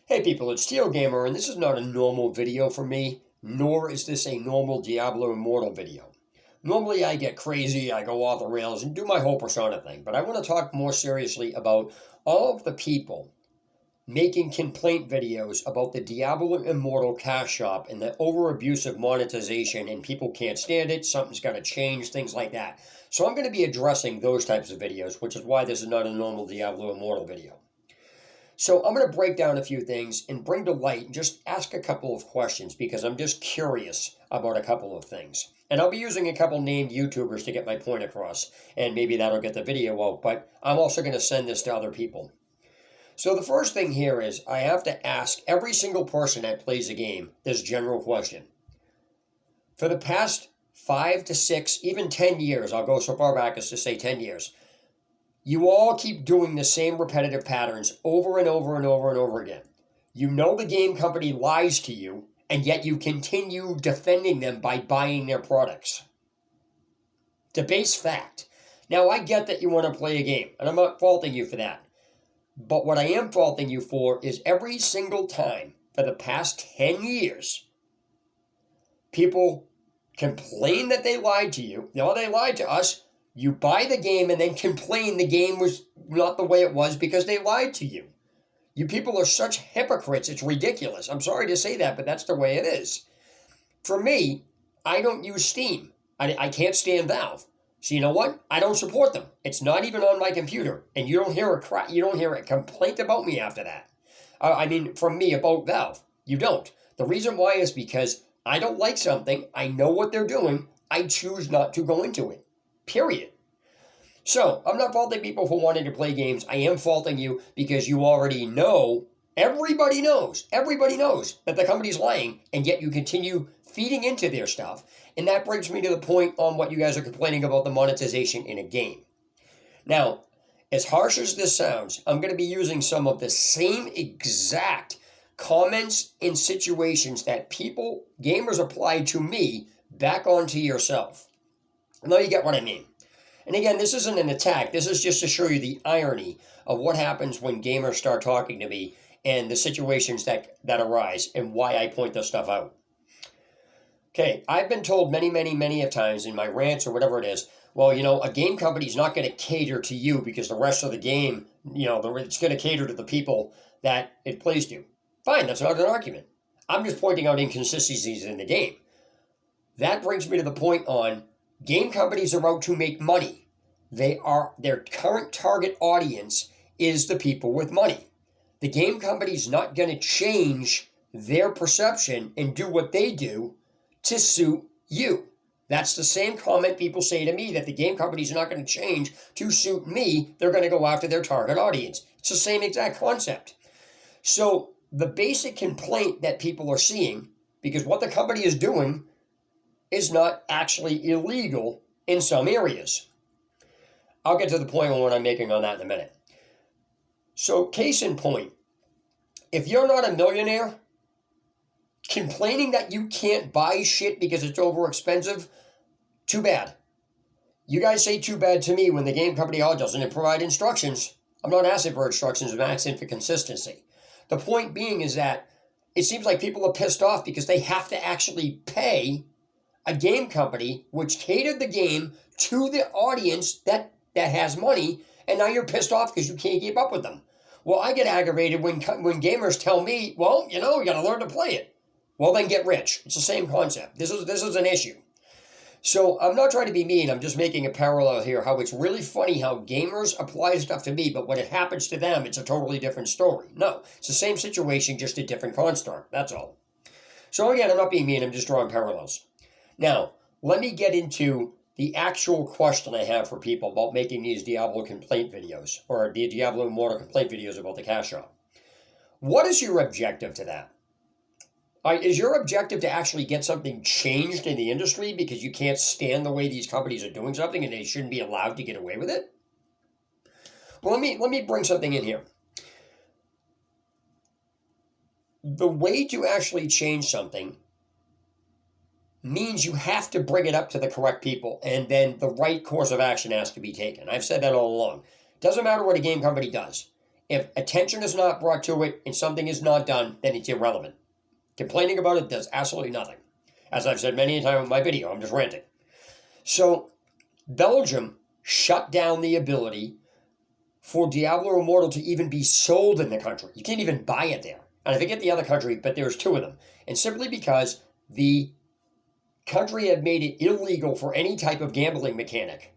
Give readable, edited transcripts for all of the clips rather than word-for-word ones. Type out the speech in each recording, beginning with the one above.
Hey people, it's Teal Gamer, and this is not a normal video for me, nor is this a normal Diablo Immortal video. Normally I get crazy, I go off the rails and do my whole persona thing, but I want to talk more seriously about all of the people making complaint videos about the Diablo Immortal cash shop and the over-abuse of monetization, and people can't stand it, something's got to change, things like that. So I'm going to be addressing those types of videos, which is why this is not a normal Diablo Immortal video. So I'm going to break down a few things and bring to light and just ask a couple of questions because I'm just curious about a couple of things. And I'll be using a couple named YouTubers to get my point across, and maybe that'll get the video out, but I'm also going to send this to other people. So the first thing here is I have to ask every single person that plays a game this general question. For the past 5 to 6, even 10 years, I'll go so far back as to say 10 years, you all keep doing the same repetitive patterns over and over and over and over again. You know the game company lies to you, and yet you continue defending them by buying their products. It's a base fact. Now, I get that you want to play a game, and I'm not faulting you for that. But what I am faulting you for is every single time for the past 10 years, people complain that they lied to you. No, they lied to us. You buy the game and then complain the game was not the way it was because they lied to you. You people are such hypocrites, it's ridiculous. I'm sorry to say that, but that's the way it is. For me, I don't use Steam. I can't stand Valve. So you know what? I don't support them. It's not even on my computer, and you don't hear a complaint about me after that. From me about Valve. You don't. The reason why is because I don't like something, I know what they're doing, I choose not to go into it. Period. So, I'm not faulting people for wanting to play games. I am faulting you because you already know, everybody knows that the company's lying, and yet you continue feeding into their stuff. And that brings me to the point on what you guys are complaining about the monetization in a game. Now, as harsh as this sounds, I'm going to be using some of the same exact comments and situations that gamers applied to me back onto yourself. Now you get what I mean. And again, this isn't an attack. This is just to show you the irony of what happens when gamers start talking to me and the situations that arise and why I point this stuff out. Okay, I've been told many of times in my rants or whatever it is, well, a game company's not going to cater to you because the rest of the game, it's going to cater to the people that it plays to. Fine, that's not an argument. I'm just pointing out inconsistencies in the game. That brings me to the point on game companies are out to make money. Their current target audience is the people with money. The game company's not going to change their perception and do what they do to suit you. That's the same comment people say to me, that the game company's not going to change to suit me. They're going to go after their target audience. It's the same exact concept. So the basic complaint that people are seeing, because what the company is doing is not actually illegal in some areas. I'll get to the point on what I'm making on that in a minute. So, case in point, if you're not a millionaire, complaining that you can't buy shit because it's over expensive, too bad. You guys say too bad to me when the game company doesn't provide instructions. I'm not asking for instructions, I'm asking for consistency. The point being is that it seems like people are pissed off because they have to actually pay a game company which catered the game to the audience that has money, and now you're pissed off because you can't keep up with them. Well, I get aggravated when gamers tell me, well, you got to learn to play it. Well, then get rich. It's the same concept. This is an issue. So I'm not trying to be mean. I'm just making a parallel here, how it's really funny how gamers apply stuff to me, but when it happens to them, it's a totally different story. No, it's the same situation, just a different construct. That's all. So again, I'm not being mean. I'm just drawing parallels. Now, let me get into the actual question I have for people about making these Diablo complaint videos, or the Diablo Immortal complaint videos about the cash shop. What is your objective to that? Is your objective to actually get something changed in the industry because you can't stand the way these companies are doing something and they shouldn't be allowed to get away with it? Well, let me bring something in here. The way to actually change something means you have to bring it up to the correct people, and then the right course of action has to be taken. I've said that all along. Doesn't matter what a game company does. If attention is not brought to it and something is not done, then it's irrelevant. Complaining about it does absolutely nothing. As I've said many times in my video, I'm just ranting. So Belgium shut down the ability for Diablo Immortal to even be sold in the country. You can't even buy it there. And I forget the other country, but there's two of them. And simply because the country had made it illegal for any type of gambling mechanic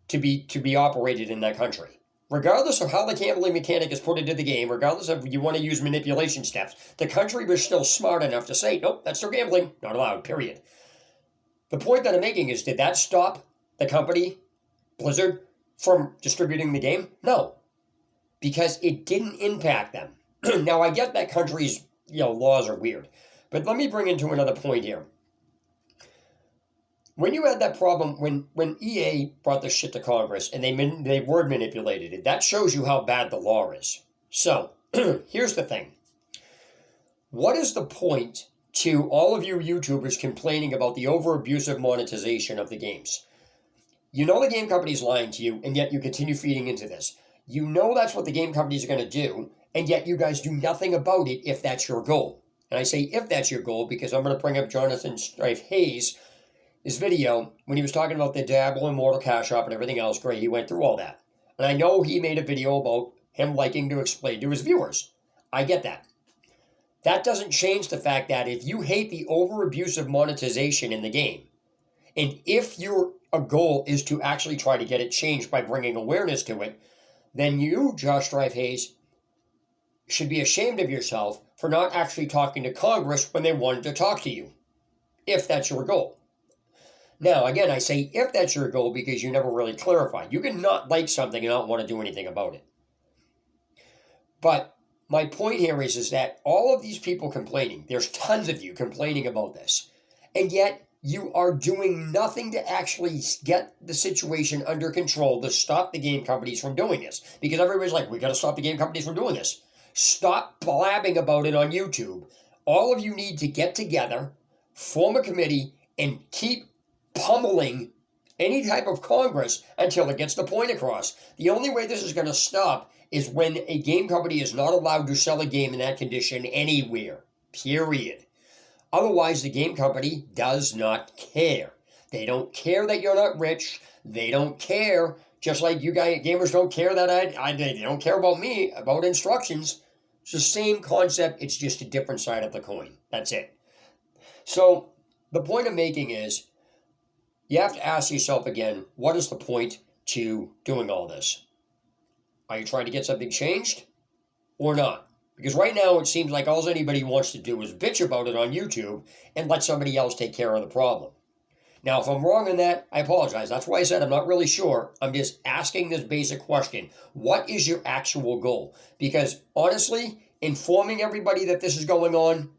to be operated in that country. Regardless of how the gambling mechanic is put into the game, regardless of you want to use manipulation steps, the country was still smart enough to say, nope, that's still gambling, not allowed, period. The point that I'm making is, did that stop the company, Blizzard, from distributing the game? No, because it didn't impact them. Now, I get that countries' laws are weird, but let me bring into another point here. When you had that problem, when EA brought this shit to Congress and they word manipulated it, that shows you how bad the law is. So, here's the thing. What is the point to all of you YouTubers complaining about the over-abusive monetization of the games? You know the game company's lying to you, and yet you continue feeding into this. You know that's what the game companies are going to do, and yet you guys do nothing about it if that's your goal. And I say if that's your goal because I'm going to bring up Jonathan Strife Hayes' his video when he was talking about the Diablo Immortal Cash Shop and everything else. Great, he went through all that. And I know he made a video about him liking to explain to his viewers. I get that. That doesn't change the fact that if you hate the over-abusive monetization in the game, and if your goal is to actually try to get it changed by bringing awareness to it, then you, Josh Strife Hayes, should be ashamed of yourself for not actually talking to Congress when they wanted to talk to you, if that's your goal. Now, again, I say if that's your goal because you never really clarified. You can not like something and not want to do anything about it. But my point here is that all of these people complaining, there's tons of you complaining about this, and yet you are doing nothing to actually get the situation under control to stop the game companies from doing this. Because everybody's like, we got to stop the game companies from doing this. Stop blabbing about it on YouTube. All of you need to get together, form a committee, and keep pummeling any type of Congress until it gets the point across. The only way this is going to stop is when a game company is not allowed to sell a game in that condition anywhere, period. Otherwise, the game company does not care. They don't care that you're not rich. They don't care, just like you guys, gamers don't care that they don't care about me, about instructions. It's the same concept, it's just a different side of the coin. That's it. So, the point I'm making is, you have to ask yourself again, what is the point to doing all this? Are you trying to get something changed or not? Because right now it seems like all anybody wants to do is bitch about it on YouTube and let somebody else take care of the problem. Now, if I'm wrong on that, I apologize. That's why I said I'm not really sure. I'm just asking this basic question. What is your actual goal? Because honestly, informing everybody that this is going on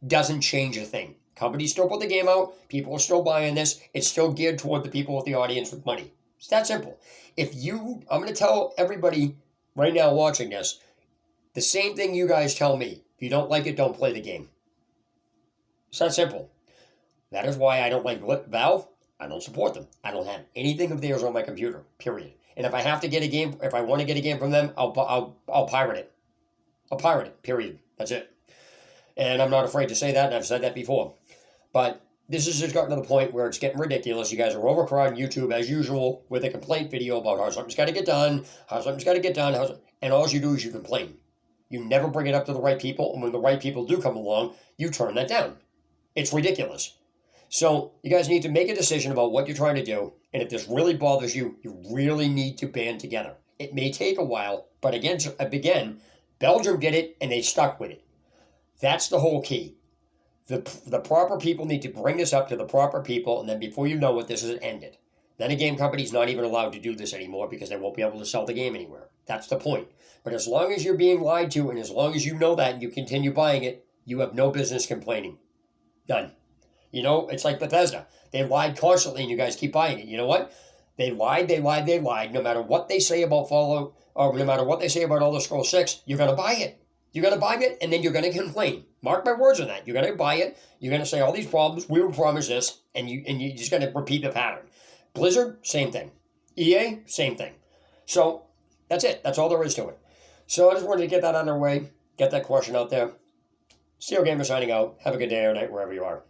doesn't change a thing. Companies still put the game out. People are still buying this. It's still geared toward the people with the audience with money. It's that simple. I'm going to tell everybody right now watching this, the same thing you guys tell me. If you don't like it, don't play the game. It's that simple. That is why I don't like Valve. I don't support them. I don't have anything of theirs on my computer, period. And if I have to get a game, if I want to get a game from them, I'll pirate it. I'll pirate it, period. That's it. And I'm not afraid to say that, and I've said that before. But this has just gotten to the point where it's getting ridiculous. You guys are overcrowding YouTube, as usual, with a complaint video about how something's got to get done, and all you do is you complain. You never bring it up to the right people, and when the right people do come along, you turn that down. It's ridiculous. So you guys need to make a decision about what you're trying to do, and if this really bothers you, you really need to band together. It may take a while, but again, Belgium did it, and they stuck with it. That's the whole key. The proper people need to bring this up to the proper people, and then before you know it, this is ended. Then a game company's not even allowed to do this anymore because they won't be able to sell the game anywhere. That's the point. But as long as you're being lied to, and as long as you know that and you continue buying it, you have no business complaining. None. You know, it's like Bethesda. They lied constantly, and you guys keep buying it. You know what? They lied. No matter what they say about Fallout, or no matter what they say about Elder Scrolls 6, you're going to buy it. You're going to buy it, and then you're going to complain. Mark my words on that. You're going to buy it. You're going to say all these problems. We were promised this, and you're just going to repeat the pattern. Blizzard, same thing. EA, same thing. So that's it. That's all there is to it. So I just wanted to get that underway, get that question out there. Steel Gamer signing out. Have a good day or night wherever you are.